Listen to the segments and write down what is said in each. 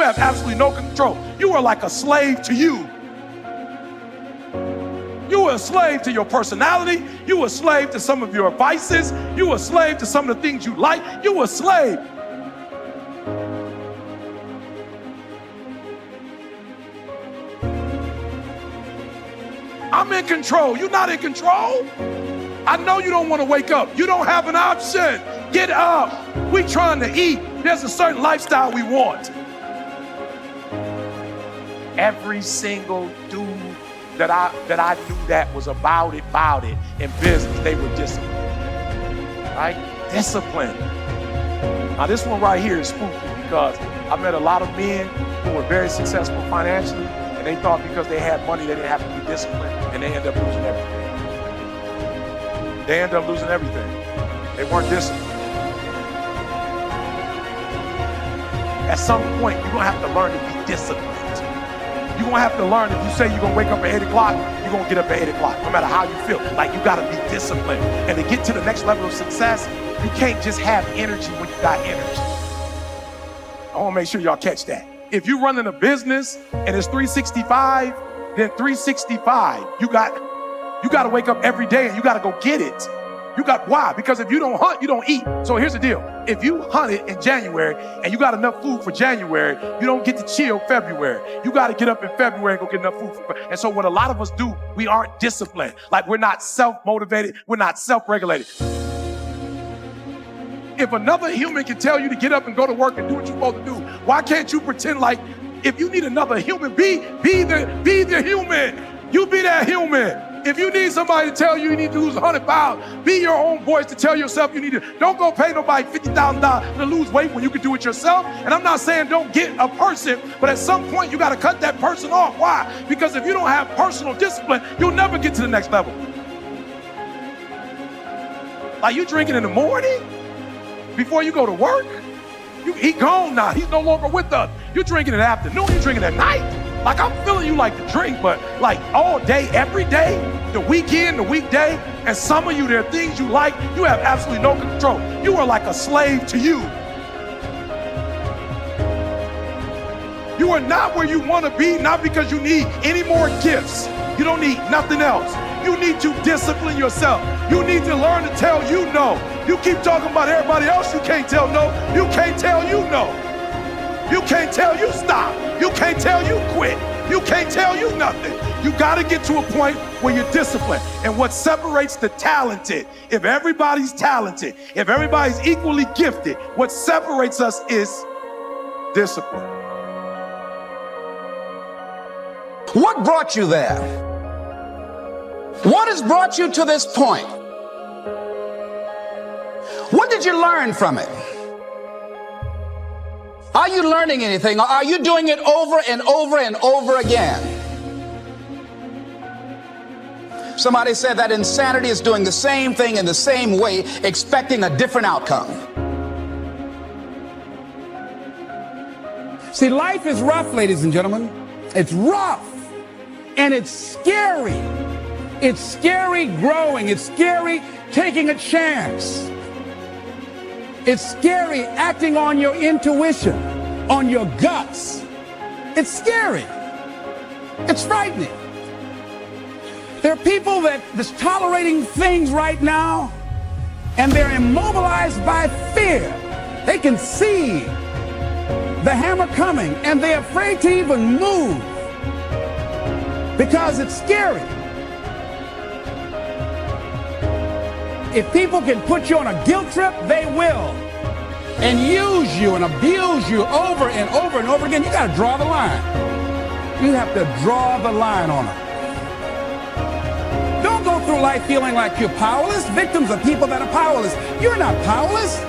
You have absolutely no control. You are like a slave to you. You are a slave to your personality. You are a slave to some of your vices. You are a slave to some of the things you like. You are a slave. I'm in control. You're not in control. I know you don't want to wake up. You don't have an option. Get up. We trying to eat. There's a certain lifestyle we want. Every single dude that I knew that was about it in business, they were disciplined. Right? Discipline. Now this one right here is spooky because I met a lot of men who were very successful financially, and they thought because they had money they didn't have to be disciplined, and they end up losing everything. They end up losing everything. They weren't disciplined. At some point, you're gonna have to learn to be disciplined. You're gonna have to learn, if you say you're gonna wake up at 8 o'clock, you're gonna get up at 8 o'clock, no matter how you feel. Like, you gotta be disciplined. And to get to the next level of success, you can't just have energy when you got energy. I wanna make sure y'all catch that. If you're running a business and it's 365, then 365, you gotta wake up every day and you gotta go get it. Why? Because if you don't hunt, you don't eat. So here's the deal. If you hunted in January and you got enough food for January, you don't get to chill February. You got to get up in February and go get enough food for February. And so what a lot of us do, we aren't disciplined. Like, we're not self-motivated. We're not self-regulated. If another human can tell you to get up and go to work and do what you're supposed to do, why can't you pretend like if you need another human, be the human. You be that human. If you need somebody to tell you need to lose 100 pounds, be your own voice to tell yourself you need to. Don't go pay nobody $50,000 to lose weight when you can do it yourself. And I'm not saying don't get a person, but at some point you got to cut that person off. Why? Because if you don't have personal discipline, you'll never get to the next level. Like, you drinking in the morning before you go to work? He gone now. He's no longer with us. You're drinking in the afternoon. You're drinking at night. Like, I'm feeling you like to drink, but like all day, every day, the weekend, the weekday, and some of you, there are things you like, you have absolutely no control. You are like a slave to you. You are not where you want to be, not because you need any more gifts. You don't need nothing else. You need to discipline yourself. You need to learn to tell you no. You keep talking about everybody else, you can't tell no. You can't tell you no. You can't tell you stop. You can't tell you quit. You can't tell you nothing. You got to get to a point where you're disciplined. And what separates the talented, if everybody's talented, if everybody's equally gifted, what separates us is discipline. What brought you there? What has brought you to this point? What did you learn from it? Are you learning anything, or are you doing it over and over and over again? Somebody said that insanity is doing the same thing in the same way, expecting a different outcome. See, life is rough, ladies and gentlemen. It's rough, and it's scary. It's scary growing. It's scary taking a chance. It's scary acting on your intuition, on your guts. It's scary. It's frightening. There are people that's tolerating things right now, and they're immobilized by fear. They can see the hammer coming, and they're afraid to even move because it's scary. If people can put you on a guilt trip, they will. And use you and abuse you over and over and over again. You got to draw the line. You have to draw the line on them. Don't go through life feeling like you're powerless. Victims are people that are powerless. You're not powerless.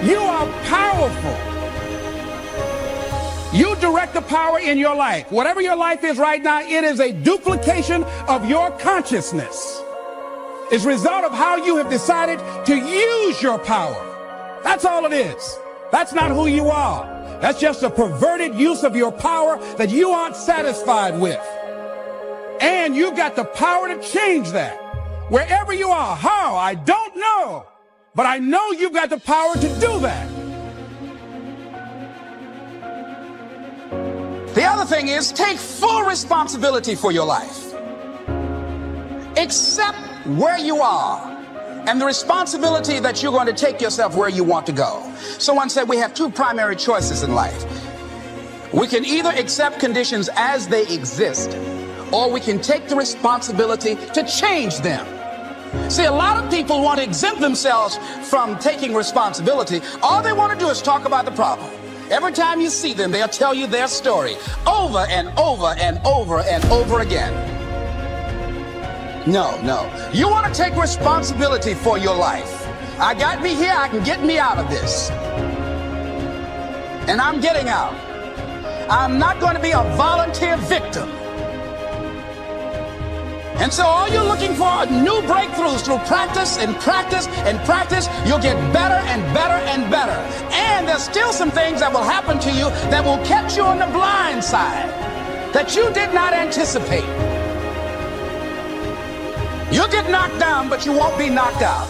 You are powerful. You direct the power in your life. Whatever your life is right now, it is a duplication of your consciousness. It's a result of how you have decided to use your power. That's all it is. That's not who you are. That's just a perverted use of your power that you aren't satisfied with. And you've got the power to change that. Wherever you are, how, I don't know. But I know you've got the power to do that. The other thing is take full responsibility for your life. Accept where you are and the responsibility that you're going to take yourself where you want to go. Someone said we have two primary choices in life. We can either accept conditions as they exist, or we can take the responsibility to change them. See, a lot of people want to exempt themselves from taking responsibility. All they want to do is talk about the problem. Every time you see them, they'll tell you their story over and over and over and over again. No. You want to take responsibility for your life. I got me here, I can get me out of this. And I'm getting out. I'm not going to be a volunteer victim. And so all you're looking for are new breakthroughs through practice and practice and practice. You'll get better and better and better. And there's still some things that will happen to you that will catch you on the blind side that you did not anticipate. You'll get knocked down, but you won't be knocked out.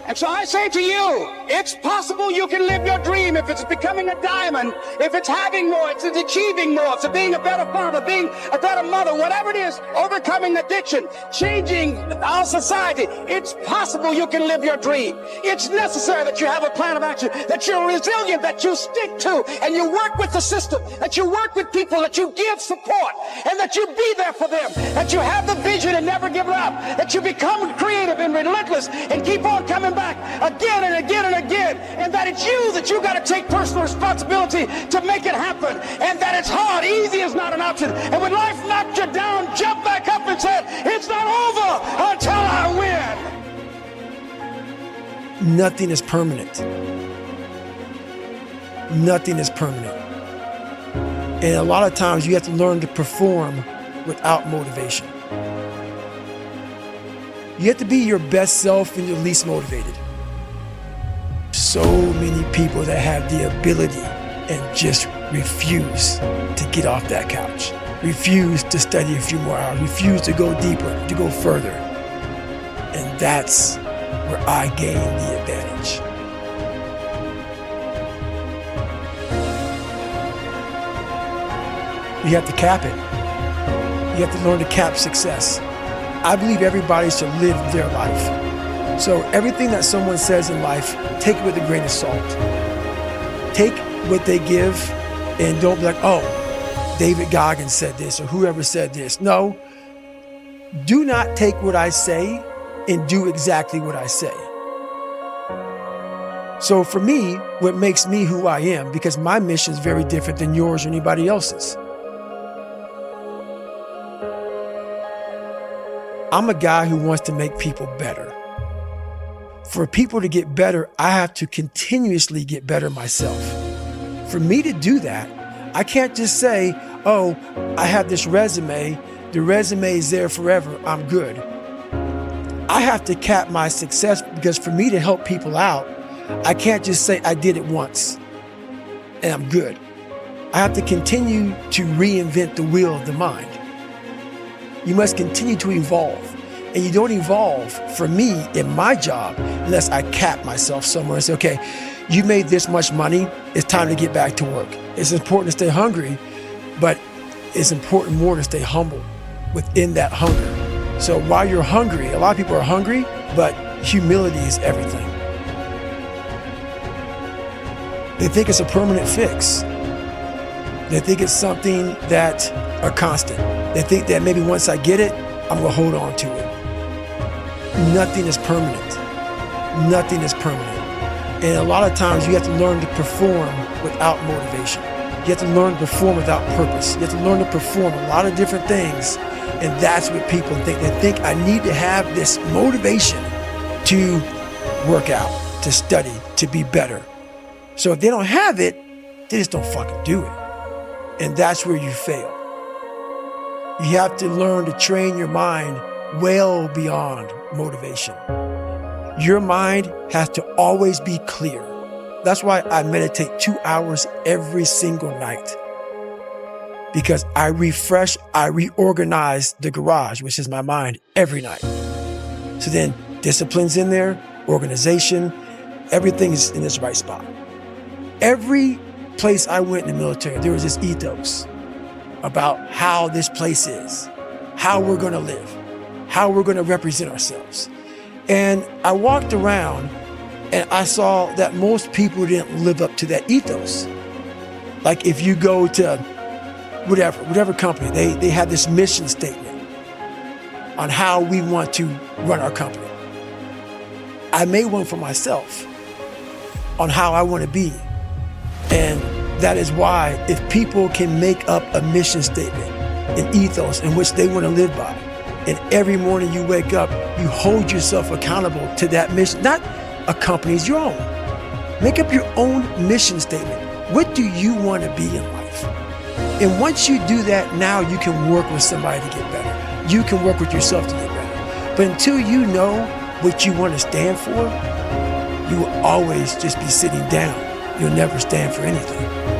And so I say to you, it's possible you can live your dream if it's becoming a diamond, if it's having more, if it's achieving more, if it's being a better father, being a better mother, whatever it is, overcoming addiction, changing our society. It's possible you can live your dream. It's necessary that you have a plan of action, that you're resilient, that you stick to, and you work with the system, that you work with people, that you give support, and that you be there for them, that you have the vision and never give up, that you become creative and relentless and keep on coming back again and again and again, and that it's you that you got to take personal responsibility to make it happen, and that it's hard. Easy is not an option. And when life knocks you down, jump back up and say, it's not over until I win. Nothing is permanent. Nothing is permanent. And a lot of times you have to learn to perform without motivation. You have to be your best self when you're least motivated. So many people that have the ability and just refuse to get off that couch, refuse to study a few more hours, refuse to go deeper, to go further. And that's where I gain the advantage. You have to cap it. You have to learn to cap success. I believe everybody should live their life. So everything that someone says in life, take it with a grain of salt. Take what they give and don't be like, oh, David Goggins said this or whoever said this. No, do not take what I say and do exactly what I say. So for me, what makes me who I am, because my mission is very different than yours or anybody else's. I'm a guy who wants to make people better. For people to get better, I have to continuously get better myself. For me to do that, I can't just say, oh, I have this resume, the resume is there forever, I'm good. I have to cap my success, because for me to help people out, I can't just say I did it once and I'm good. I have to continue to reinvent the wheel of the mind. You must continue to evolve. And you don't evolve, for me, in my job, unless I cap myself somewhere and say, okay, you made this much money, it's time to get back to work. It's important to stay hungry, but it's important more to stay humble within that hunger. So while you're hungry, a lot of people are hungry, but humility is everything. They think it's a permanent fix. They think it's something that are constant. They think that maybe once I get it, I'm gonna hold on to it. Nothing is permanent. Nothing is permanent. And a lot of times you have to learn to perform without motivation. You have to learn to perform without purpose. You have to learn to perform a lot of different things. And that's what people think. They think I need to have this motivation to work out, to study, to be better. So if they don't have it, they just don't fucking do it. And that's where you fail. You have to learn to train your mind well beyond motivation. Your mind has to always be clear. That's why I meditate 2 hours every single night. Because I refresh, I reorganize the garage, which is my mind, every night. So then discipline's in there, organization, everything is in its right spot. Every place I went in the military, there was this ethos about how this place is, how we're gonna live, how we're gonna represent ourselves. And I walked around and I saw that most people didn't live up to that ethos. Like if you go to whatever company, they have this mission statement on how we want to run our company. I made one for myself on how I want to be. And that is why if people can make up a mission statement, an ethos in which they want to live by, and every morning you wake up, you hold yourself accountable to that mission, not a company's, your own. Make up your own mission statement. What do you want to be in life? And once you do that, now you can work with somebody to get better. You can work with yourself to get better. But until you know what you want to stand for, you will always just be sitting down. You'll never stand for anything.